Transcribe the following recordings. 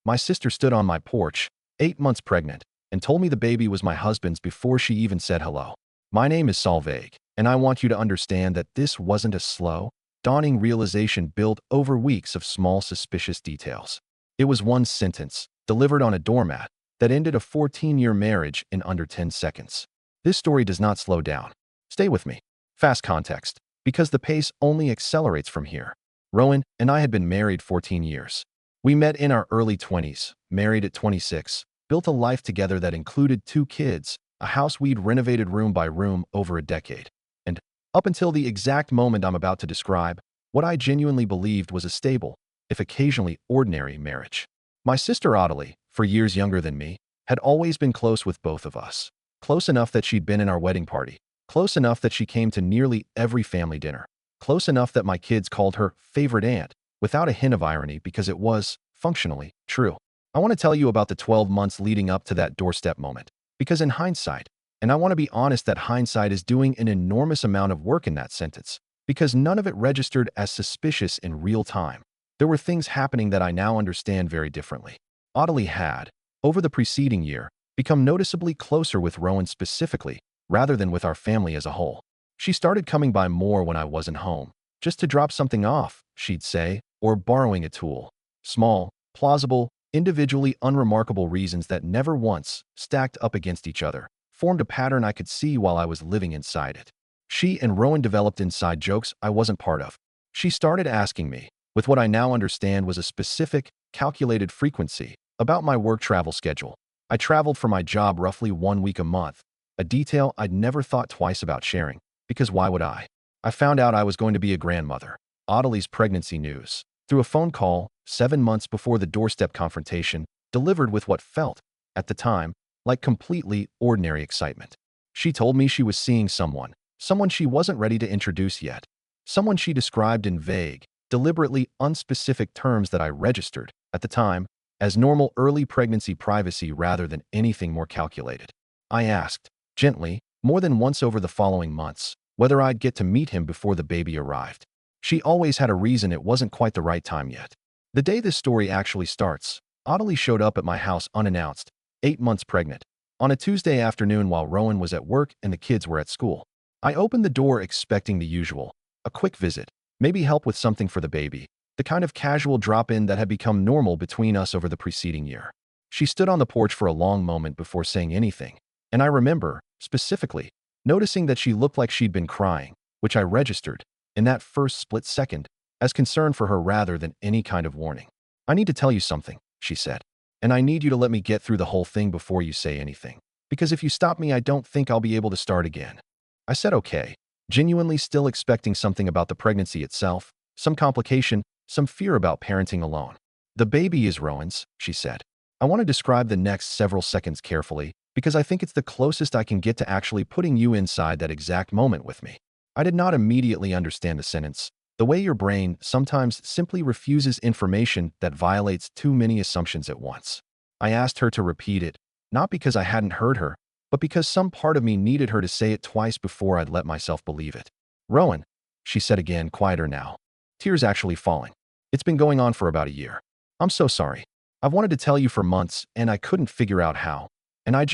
My sister stood on my porch, 8 months pregnant, and told me the baby was my husband's before she even said hello. My name is Solveig, and I want you to understand that this wasn't a slow, dawning realization built over weeks of small suspicious details. It was one sentence, delivered on a doormat, that ended a 14-year marriage in under 10 seconds. This story does not slow down. Stay with me. Fast context, because the pace only accelerates from here. Rowan and I had been married 14 years. We met in our early 20s, married at 26, built a life together that included 2 kids, a house we'd renovated room by room over a decade. And, up until the exact moment I'm about to describe, what I genuinely believed was a stable, if occasionally ordinary, marriage. My sister Adelie, for years younger than me, had always been close with both of us. Close enough that she'd been in our wedding party. Close enough that she came to nearly every family dinner. Close enough that my kids called her favorite aunt, without a hint of irony because it was, functionally, true. I want to tell you about the 12 months leading up to that doorstep moment. Because in hindsight, and I want to be honest that hindsight is doing an enormous amount of work in that sentence, because none of it registered as suspicious in real time. There were things happening that I now understand very differently. Adelie had, over the preceding year, become noticeably closer with Rowan specifically, rather than with our family as a whole. She started coming by more when I wasn't home, just to drop something off, she'd say, or borrowing a tool. Small, plausible, individually unremarkable reasons that never once, stacked up against each other, formed a pattern I could see while I was living inside it. She and Rowan developed inside jokes I wasn't part of. She started asking me, with what I now understand was a specific, calculated frequency, about my work travel schedule. I traveled for my job roughly 1 week a month, a detail I'd never thought twice about sharing, because why would I? I found out I was going to be a grandmother, Adelie's pregnancy news, through a phone call 7 months before the doorstep confrontation, delivered with what felt, at the time, like completely ordinary excitement. She told me she was seeing someone she wasn't ready to introduce yet, someone she described in vague, deliberately unspecific terms that I registered, at the time, as normal early pregnancy privacy rather than anything more calculated. I asked, gently, more than once over the following months, whether I'd get to meet him before the baby arrived. She always had a reason it wasn't quite the right time yet. The day this story actually starts, Adelie showed up at my house unannounced, 8 months pregnant, on a Tuesday afternoon while Rowan was at work and the kids were at school. I opened the door expecting the usual, a quick visit, maybe help with something for the baby, the kind of casual drop-in that had become normal between us over the preceding year. She stood on the porch for a long moment before saying anything, and I remember, specifically, noticing that she looked like she'd been crying, which I registered, in that first split second, as concern for her rather than any kind of warning. "I need to tell you something," she said, "and I need you to let me get through the whole thing before you say anything, because if you stop me I don't think I'll be able to start again." I said okay, genuinely still expecting something about the pregnancy itself, some complication, some fear about parenting alone. "The baby is Rowan's," she said. I want to describe the next several seconds carefully, because I think it's the closest I can get to actually putting you inside that exact moment with me. I did not immediately understand the sentence, the way your brain sometimes simply refuses information that violates too many assumptions at once. I asked her to repeat it, not because I hadn't heard her, but because some part of me needed her to say it twice before I'd let myself believe it. "Rowan," she said again, quieter now, tears actually falling. "It's been going on for about a year. I'm so sorry. I've wanted to tell you for months, and I couldn't figure out how. And I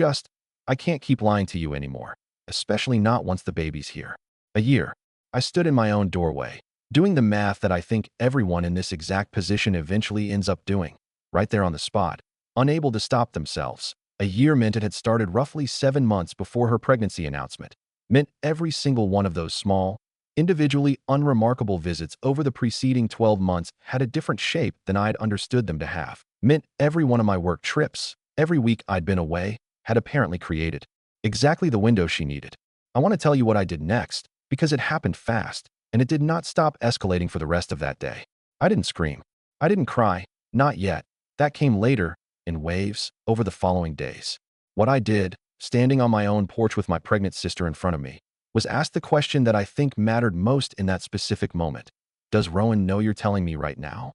can't keep lying to you anymore, especially not once the baby's here." A year. I stood in my own doorway, doing the math that I think everyone in this exact position eventually ends up doing, right there on the spot, unable to stop themselves. A year meant it had started roughly 7 months before her pregnancy announcement, meant every single one of those small, individually unremarkable visits over the preceding 12 months had a different shape than I'd understood them to have, meant every one of my work trips, every week I'd been away, had apparently created exactly the window she needed. I want to tell you what I did next, because it happened fast, and it did not stop escalating for the rest of that day. I didn't scream. I didn't cry. Not yet. That came later, in waves, over the following days. What I did, standing on my own porch with my pregnant sister in front of me, was ask the question that I think mattered most in that specific moment. "Does Rowan know you're telling me right now?"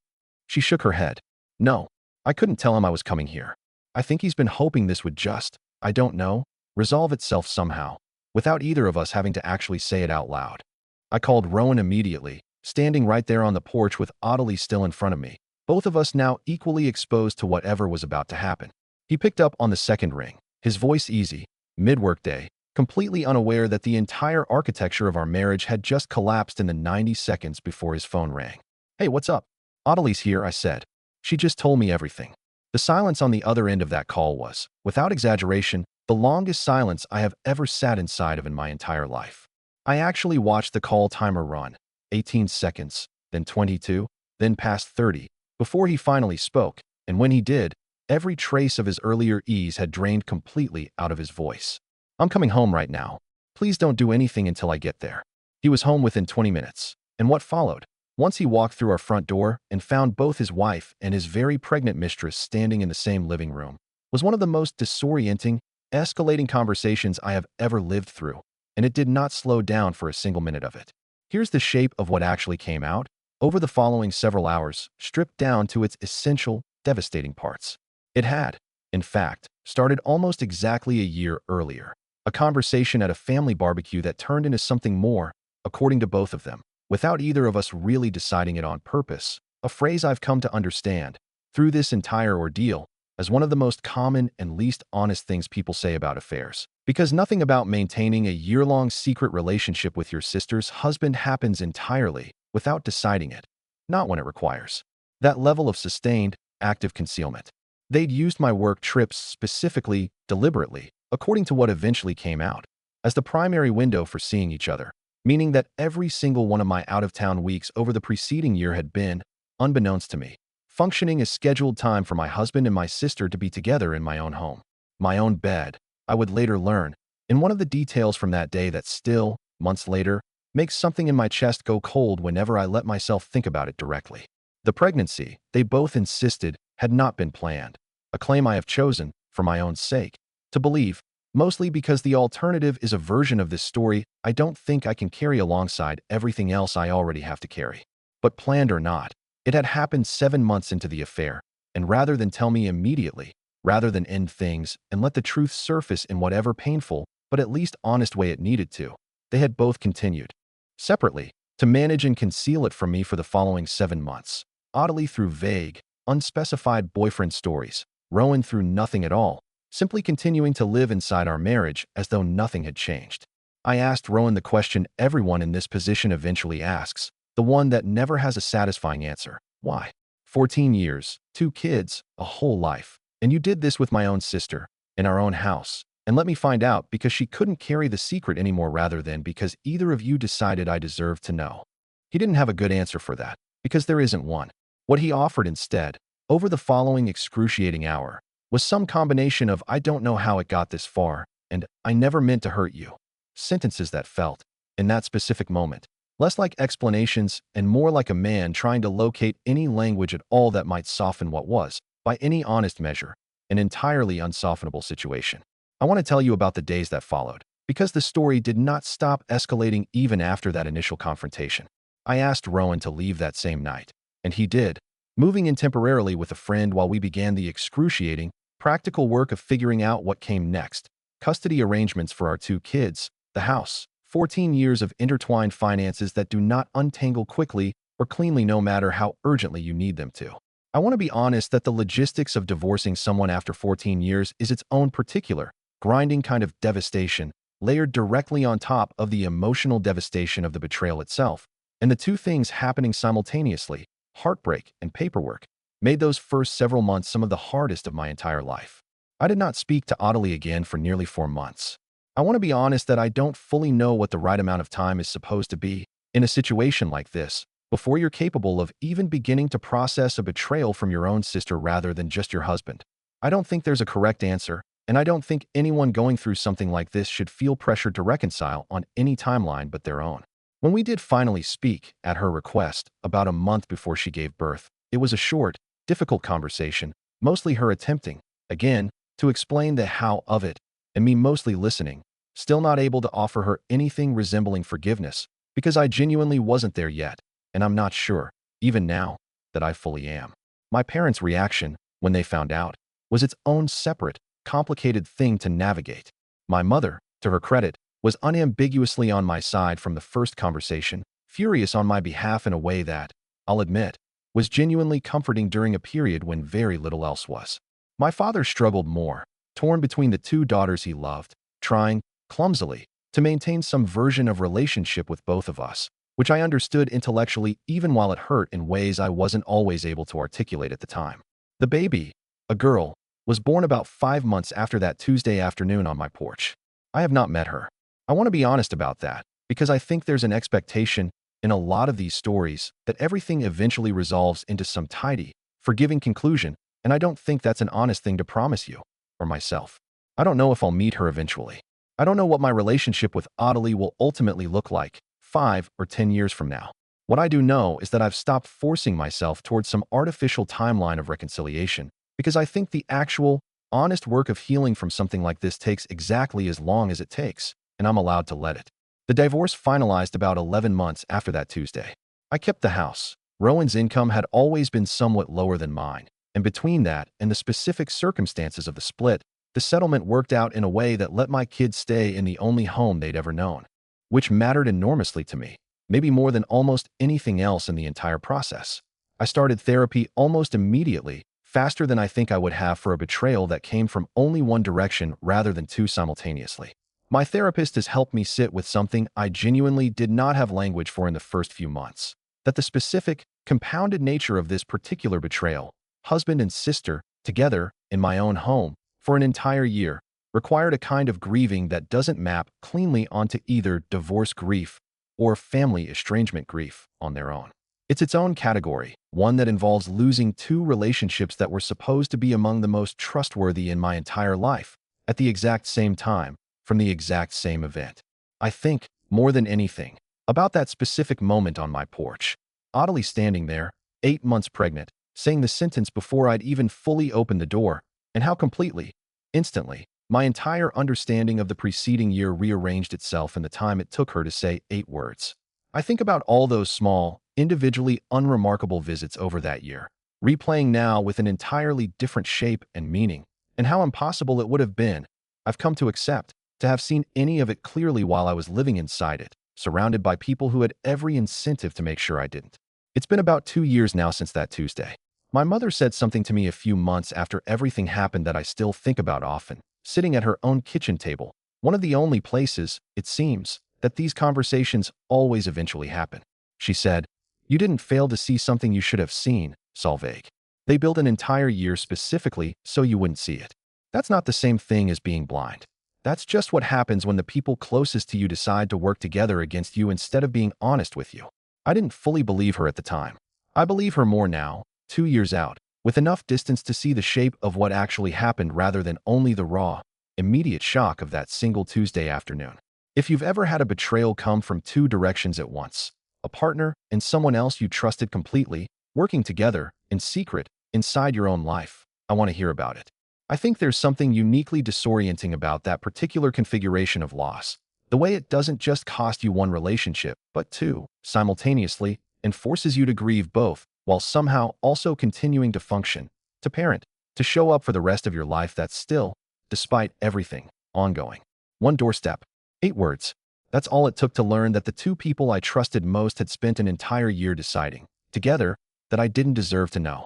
She shook her head. "No. I couldn't tell him I was coming here. I think he's been hoping this would just, I don't know, resolve itself somehow, without either of us having to actually say it out loud." I called Rowan immediately, standing right there on the porch with Adelie still in front of me, both of us now equally exposed to whatever was about to happen. He picked up on the second ring, his voice easy, mid-workday, completely unaware that the entire architecture of our marriage had just collapsed in the 90 seconds before his phone rang. "Hey, what's up?" "Adelie's here," I said. "She just told me everything." The silence on the other end of that call was, without exaggeration, the longest silence I have ever sat inside of in my entire life. I actually watched the call timer run, 18 seconds, then 22, then past 30, before he finally spoke, and when he did, every trace of his earlier ease had drained completely out of his voice. "I'm coming home right now. Please don't do anything until I get there." He was home within 20 minutes. And what followed? Once he walked through our front door and found both his wife and his very pregnant mistress standing in the same living room, was one of the most disorienting, escalating conversations I have ever lived through, and it did not slow down for a single minute of it. Here's the shape of what actually came out over the following several hours, stripped down to its essential, devastating parts. It had, in fact, started almost exactly a year earlier. A conversation at a family barbecue that turned into something more, according to both of them, without either of us really deciding it on purpose, a phrase I've come to understand, through this entire ordeal, as one of the most common and least honest things people say about affairs. Because nothing about maintaining a year-long secret relationship with your sister's husband happens entirely without deciding it, not when it requires that level of sustained, active concealment. They'd used my work trips specifically, deliberately, according to what eventually came out, as the primary window for seeing each other, meaning that every single one of my out-of-town weeks over the preceding year had been, unbeknownst to me, functioning as scheduled time for my husband and my sister to be together in my own home, my own bed. I would later learn, in one of the details from that day that still, months later, makes something in my chest go cold whenever I let myself think about it directly. The pregnancy, they both insisted, had not been planned, a claim I have chosen, for my own sake, to believe, mostly because the alternative is a version of this story I don't think I can carry alongside everything else I already have to carry. But planned or not, it had happened 7 months into the affair, and rather than tell me immediately, rather than end things and let the truth surface in whatever painful but at least honest way it needed to, they had both continued, separately, to manage and conceal it from me for the following 7 months, oddly through vague, unspecified boyfriend stories, Rowan through nothing at all, simply continuing to live inside our marriage as though nothing had changed. I asked Rowan the question everyone in this position eventually asks, the one that never has a satisfying answer. Why? 14 years, 2 kids, a whole life. And you did this with my own sister, in our own house, and let me find out because she couldn't carry the secret anymore rather than because either of you decided I deserved to know. He didn't have a good answer for that, because there isn't one. What he offered instead, over the following excruciating hour, was some combination of "I don't know how it got this far" and "I never meant to hurt you." Sentences that felt, in that specific moment, less like explanations and more like a man trying to locate any language at all that might soften what was, by any honest measure, an entirely unsoftenable situation. I want to tell you about the days that followed, because the story did not stop escalating even after that initial confrontation. I asked Rowan to leave that same night, and he did, moving in temporarily with a friend while we began the excruciating, practical work of figuring out what came next, custody arrangements for our 2 kids, the house, 14 years of intertwined finances that do not untangle quickly or cleanly no matter how urgently you need them to. I want to be honest that the logistics of divorcing someone after 14 years is its own particular, grinding kind of devastation, layered directly on top of the emotional devastation of the betrayal itself, and the two things happening simultaneously, heartbreak and paperwork, made those first several months some of the hardest of my entire life. I did not speak to Adelie again for nearly 4 months. I want to be honest that I don't fully know what the right amount of time is supposed to be in a situation like this, before you're capable of even beginning to process a betrayal from your own sister rather than just your husband. I don't think there's a correct answer, and I don't think anyone going through something like this should feel pressured to reconcile on any timeline but their own. When we did finally speak, at her request, about a month before she gave birth, it was a short, difficult conversation, mostly her attempting, again, to explain the how of it, and me mostly listening, still not able to offer her anything resembling forgiveness, because I genuinely wasn't there yet, and I'm not sure, even now, that I fully am. My parents' reaction, when they found out, was its own separate, complicated thing to navigate. My mother, to her credit, was unambiguously on my side from the first conversation, furious on my behalf in a way that, I'll admit, was genuinely comforting during a period when very little else was. My father struggled more, torn between the two daughters he loved, trying, clumsily, to maintain some version of relationship with both of us, which I understood intellectually even while it hurt in ways I wasn't always able to articulate at the time. The baby, a girl, was born about 5 months after that Tuesday afternoon on my porch. I have not met her. I want to be honest about that, because I think there's an expectation in a lot of these stories that everything eventually resolves into some tidy, forgiving conclusion, and I don't think that's an honest thing to promise you, or myself. I don't know if I'll meet her eventually. I don't know what my relationship with Audley will ultimately look like 5 or 10 years from now. What I do know is that I've stopped forcing myself towards some artificial timeline of reconciliation, because I think the actual, honest work of healing from something like this takes exactly as long as it takes, and I'm allowed to let it. The divorce finalized about 11 months after that Tuesday. I kept the house. Rowan's income had always been somewhat lower than mine, and between that and the specific circumstances of the split, the settlement worked out in a way that let my kids stay in the only home they'd ever known, which mattered enormously to me, maybe more than almost anything else in the entire process. I started therapy almost immediately, faster than I think I would have for a betrayal that came from only one direction rather than two simultaneously. My therapist has helped me sit with something I genuinely did not have language for in the first few months. That the specific, compounded nature of this particular betrayal, husband and sister, together, in my own home, for an entire year, required a kind of grieving that doesn't map cleanly onto either divorce grief or family estrangement grief on their own. It's its own category, one that involves losing two relationships that were supposed to be among the most trustworthy in my entire life, at the exact same time, from the exact same event. I think, more than anything, about that specific moment on my porch. Audley standing there, 8 months pregnant, saying the sentence before I'd even fully opened the door, and how completely, instantly, my entire understanding of the preceding year rearranged itself in the time it took her to say 8 words. I think about all those small, individually unremarkable visits over that year, replaying now with an entirely different shape and meaning, and how impossible it would have been, I've come to accept, to have seen any of it clearly while I was living inside it, surrounded by people who had every incentive to make sure I didn't. It's been about 2 years now since that Tuesday. My mother said something to me a few months after everything happened that I still think about often, sitting at her own kitchen table, one of the only places, it seems, that these conversations always eventually happen. She said, "You didn't fail to see something you should have seen, Solveig. They built an entire year specifically so you wouldn't see it. That's not the same thing as being blind. That's just what happens when the people closest to you decide to work together against you instead of being honest with you." I didn't fully believe her at the time. I believe her more now, 2 years out, with enough distance to see the shape of what actually happened rather than only the raw, immediate shock of that single Tuesday afternoon. If you've ever had a betrayal come from two directions at once, a partner and someone else you trusted completely, working together, in secret, inside your own life, I want to hear about it. I think there's something uniquely disorienting about that particular configuration of loss. The way it doesn't just cost you one relationship, but two, simultaneously, and forces you to grieve both, while somehow also continuing to function, to parent, to show up for the rest of your life that's still, despite everything, ongoing. One doorstep. 8 words. That's all it took to learn that the two people I trusted most had spent an entire year deciding, together, that I didn't deserve to know.